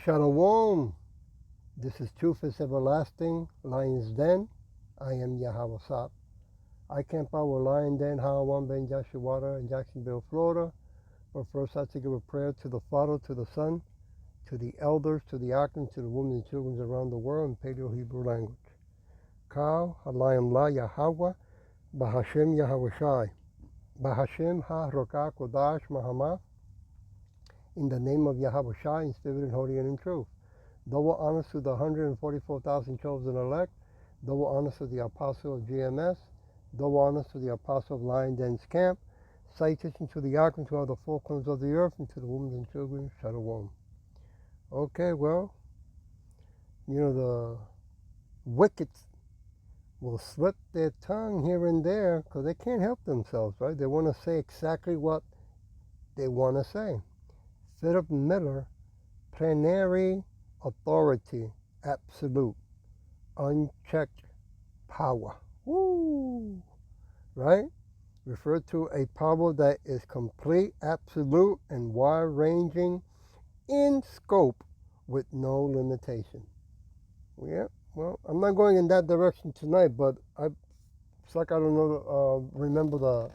Shalom. This is Truth is Everlasting, Lion's Den. I am Yahweh Sop. I camp out with Lion Den, Hawan Ben Joshua in Jacksonville, Florida. But first I have to give a prayer to the Father, to the Son, to the elders, to the archons, to the women and children around the world in Paleo-Hebrew language. Kal, Halayim La Yahweh, Bahashem Yahweh Shai, Bahashem Ha-Rokah Kodash Mahamah, in the name of Yahweh Shai, in spirit and holy and in truth. Double honors to the 144,000 chosen elect. Double honors to the apostle of GMS. Double honors to the apostle of Lion Den's camp. Citation to the archon, to all the four corners of the earth, and to the women and children. Shalom. Okay, well, the wicked will slip their tongue here and there because they can't help themselves, right? They want to say exactly what they want to say. Philip Miller, plenary authority, absolute, unchecked power. Woo! Right? Refer to a power that is complete, absolute, and wide-ranging in scope with no limitation. Yeah, well, I'm not going in that direction tonight, but it's like I don't know, remember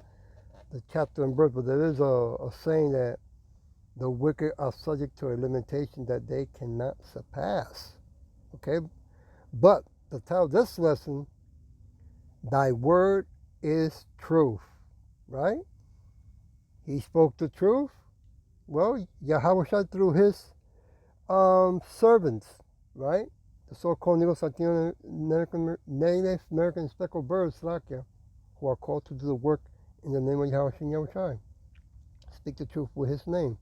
the chapter and verse, but there is a saying that the wicked are subject to a limitation that they cannot surpass. Okay? But to tell this lesson, thy word is truth. Right? He spoke the truth. Well, Yahweh Shai through his servants, right? The so-called Native American speckled birds, Slakia, who are called to do the work in the name of Yahweh Shai. Speak the truth with his name.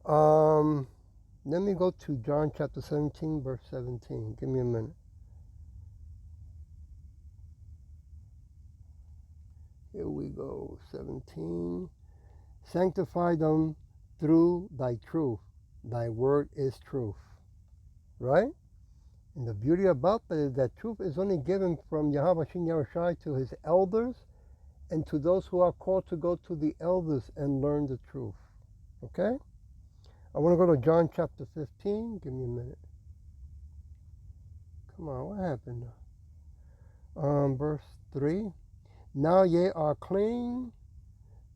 Let me go to John chapter 17, verse 17. Give me a minute. Here we go. 17. Sanctify them through thy truth. Thy word is truth. Right? And the beauty about that is that truth is only given from Yahweh Shai to his elders and to those who are called to go to the elders and learn the truth. Okay? I want to go to John chapter 15. Give me a minute. Come on, what happened? Verse 3. Now ye are clean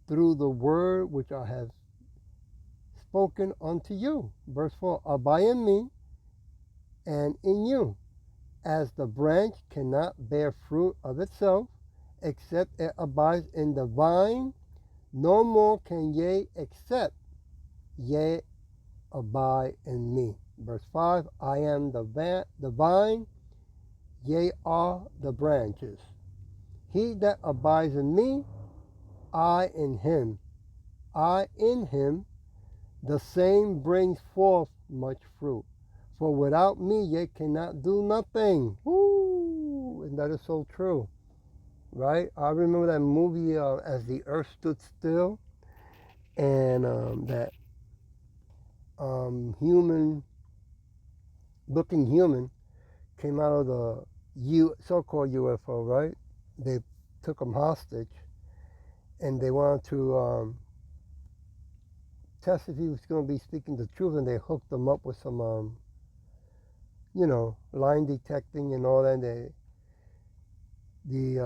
through the word which I have spoken unto you. Verse 4. Abide in me and in you, as the branch cannot bear fruit of itself, except it abides in the vine, no more can ye except ye abide in me. Verse 5, I am the vine, ye are the branches. He that abides in me, I in him. I in him, the same brings forth much fruit. For without me ye cannot do nothing. Woo! And that is so true. Right? I remember that movie, As the Earth Stood Still, and that looking human came out of the so-called UFO, right? They took him hostage, and they wanted to test if he was going to be speaking the truth, and they hooked him up with some, line detecting and all that. And the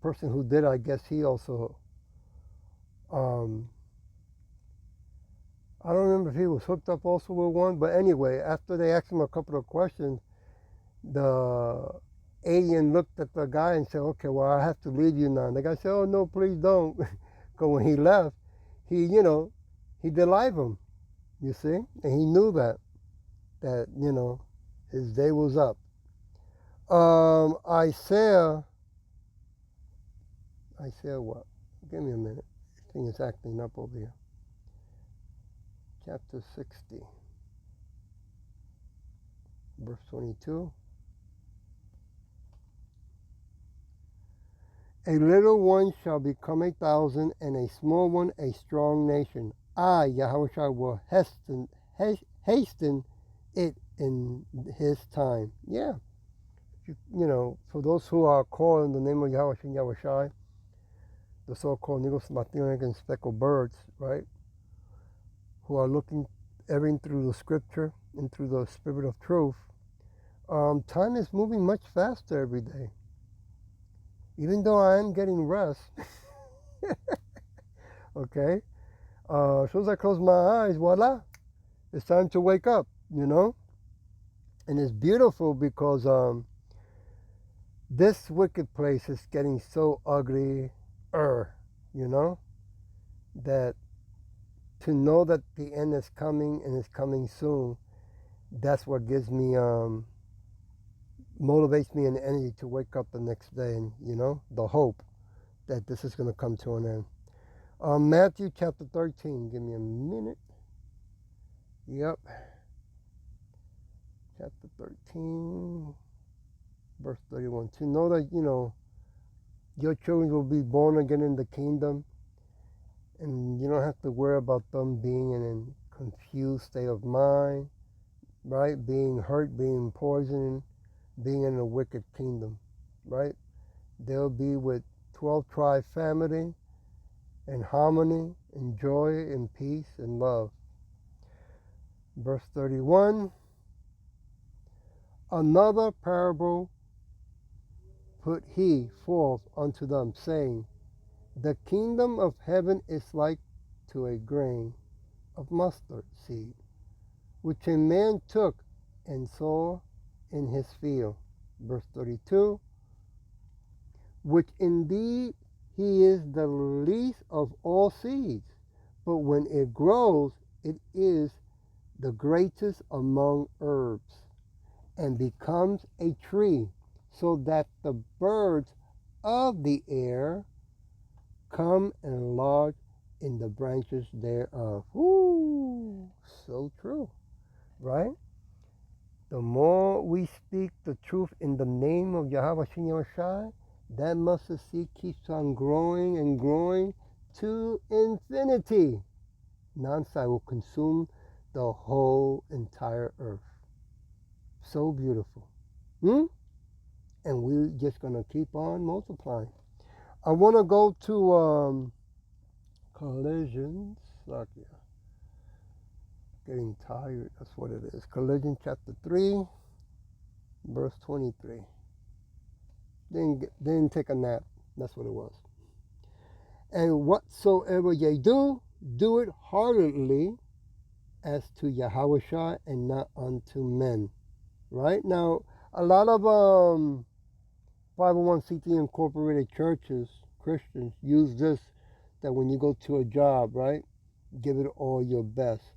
person who did it, I guess he also, I don't remember if he was hooked up also with one, but anyway, after they asked him a couple of questions, the alien looked at the guy and said, okay, well, I have to leave you now. And the guy said, oh, no, please don't. Because when he left, he did live him, you see? And he knew that, his day was up. Isaiah what? Give me a minute. This thing is acting up over here. Chapter 60, verse 22. A little one shall become 1,000, and a small one a strong nation. I, Yahweh Shai, will hasten it in his time. Yeah. For those who are called in the name of Yahweh Shai, the so-called Negro speckled birds, right? Who are looking everything through the scripture and through the spirit of truth, time is moving much faster every day. Even though I am getting rest, okay, as soon as I close my eyes, voila, it's time to wake up, And it's beautiful because this wicked place is getting so ugly, that to know that the end is coming and is coming soon, that's what gives me, motivates me and energy to wake up the next day and, the hope that this is going to come to an end. Matthew chapter 13, give me a minute. Yep. Chapter 13, verse 31. To know that, your children will be born again in the kingdom, and you don't have to worry about them being in a confused state of mind, right? Being hurt, being poisoned, being in a wicked kingdom, right? They'll be with 12 tribe family in harmony, in joy, in peace, and love. Verse 31, another parable put he forth unto them, saying, the kingdom of heaven is like to a grain of mustard seed, which a man took and sowed in his field. Verse 32, which indeed he is the least of all seeds, but when it grows, it is the greatest among herbs, and becomes a tree, so that the birds of the air come and lodge in the branches thereof. Woo! So true, right? The more we speak the truth in the name of Yahweh Shem Shai, that mustard seed keeps on growing and growing to infinity. Non-sight will consume the whole entire earth. So beautiful. And we're just going to keep on multiplying. I want to go to Colossians. Getting tired, that's what it is. Colossians chapter 3, verse 23. Didn't take a nap. That's what it was. And whatsoever ye do, do it heartily as to Yahweh Shai and not unto men. Right? Now, a lot of 501c3 incorporated churches, Christians, use this, that when you go to a job, right, give it all your best.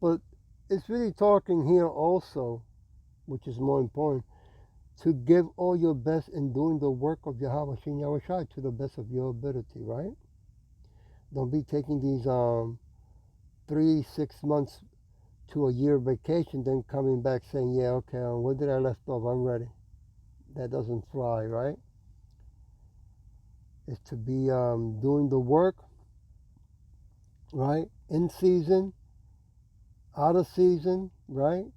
But it's really talking here also, which is more important, to give all your best in doing the work of Yahweh Shem Yahweh Shai to the best of your ability, right? Don't be taking these 3-6 months to a year vacation, then coming back saying, yeah, okay, where did I left off? I'm ready. That doesn't fly, right? It's to be doing the work, right? In season, out of season, right?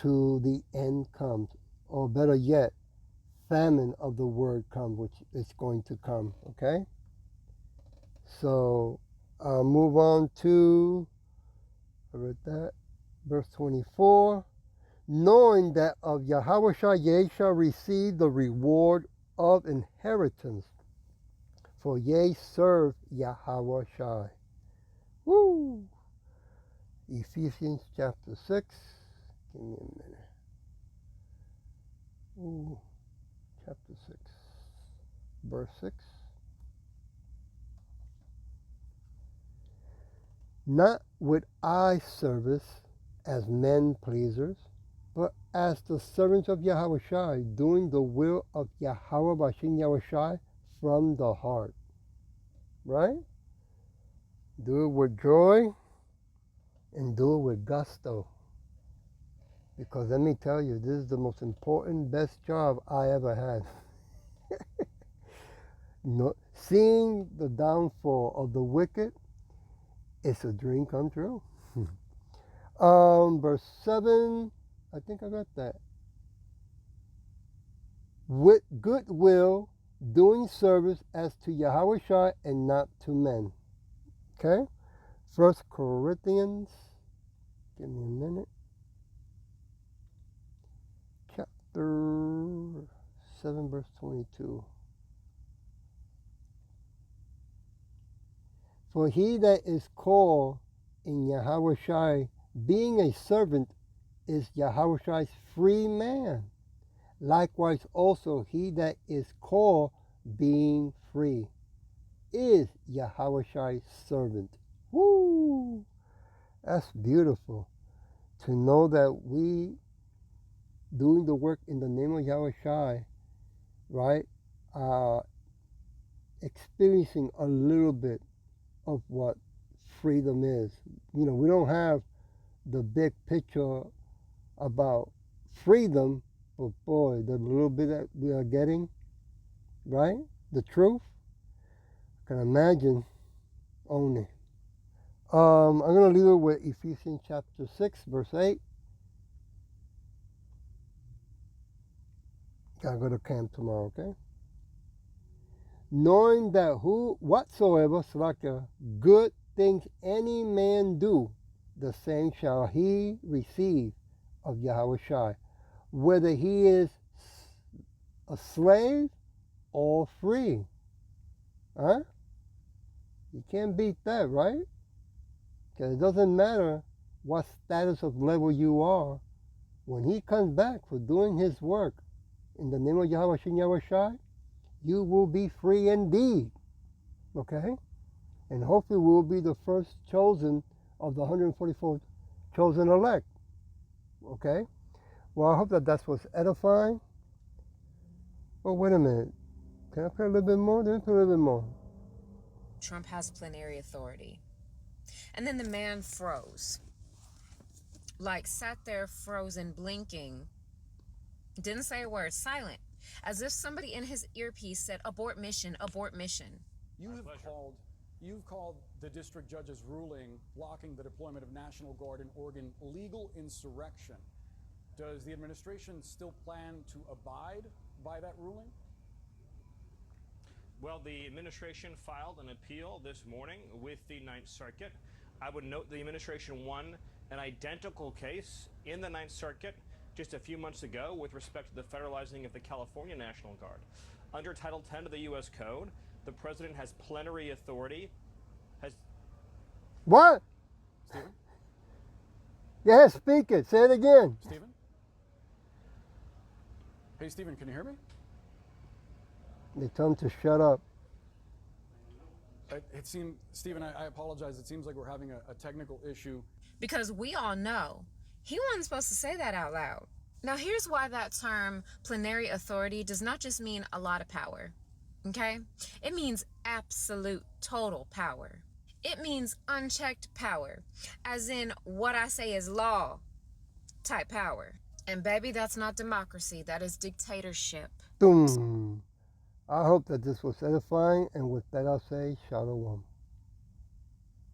To the end comes. Or better yet, famine of the word comes, which is going to come, okay? So I'll move on to, I read that, verse 24. Knowing that of Yahweh Shai ye shall receive the reward of inheritance, for ye serve Yahweh Shai. Woo! Ephesians chapter 6. Give me a minute. Ooh, chapter 6, verse 6. Not with eye service as men pleasers, but as the servants of Yahweh Shai, doing the will of Yahweh Bashin Yahweh Shai from the heart. Right? Do it with joy and do it with gusto. Because let me tell you, this is the most important, best job I ever had. Seeing the downfall of the wicked, it's a dream come true. Verse 7, I think I got that. With goodwill, doing service as to Yahweh Shai and not to men. Okay? 1 Corinthians, give me a minute. 7 verse 22. For he that is called in Yahushai, being a servant, is Yahushai's free man. Likewise also he that is called, being free, is Yahushai's servant. Woo! That's beautiful. To know that we doing the work in the name of Yahushai, right? Experiencing a little bit of what freedom is. You know, we don't have the big picture about freedom, but boy, the little bit that we are getting, right? The truth, I can imagine only. I'm going to leave it with Ephesians chapter 6, verse 8. Gotta go to camp tomorrow, okay? Knowing that whatsoever good things any man do, the same shall he receive of Yahushai, whether he is a slave or free. Huh? You can't beat that, right? Because it doesn't matter what status of level you are. When he comes back for doing his work in the name of Yahushai, you will be free indeed. Okay? And hopefully we will be the first chosen of the 144 chosen elect. Okay? Well, I hope that that's what's edifying. Oh, wait a minute. Can I put a little bit more? Let me put a little bit more. Trump has plenary authority. And then the man froze. Like sat there frozen, blinking. Didn't say a word, silent. As if somebody in his earpiece said, abort mission, abort mission. You've called the district judge's ruling blocking the deployment of National Guard in Oregon legal insurrection. Does the administration still plan to abide by that ruling? Well, the administration filed an appeal this morning with the Ninth Circuit. I would note the administration won an identical case in the Ninth Circuit just a few months ago with respect to the federalizing of the California National Guard. Under Title 10 of the U.S. Code, the president has plenary authority. What? Stephen? Yeah, speak it. Say it again. Stephen? Hey, Stephen, can you hear me? They tell him to shut up. It seemed, Stephen, I apologize. It seems like we're having a technical issue. Because we all know he wasn't supposed to say that out loud. Now, here's why that term plenary authority does not just mean a lot of power, okay? It means absolute, total power. It means unchecked power, as in what I say is law type power. And baby, that's not democracy, that is dictatorship. Boom. I hope that this was edifying, and with that I'll say, Shalom.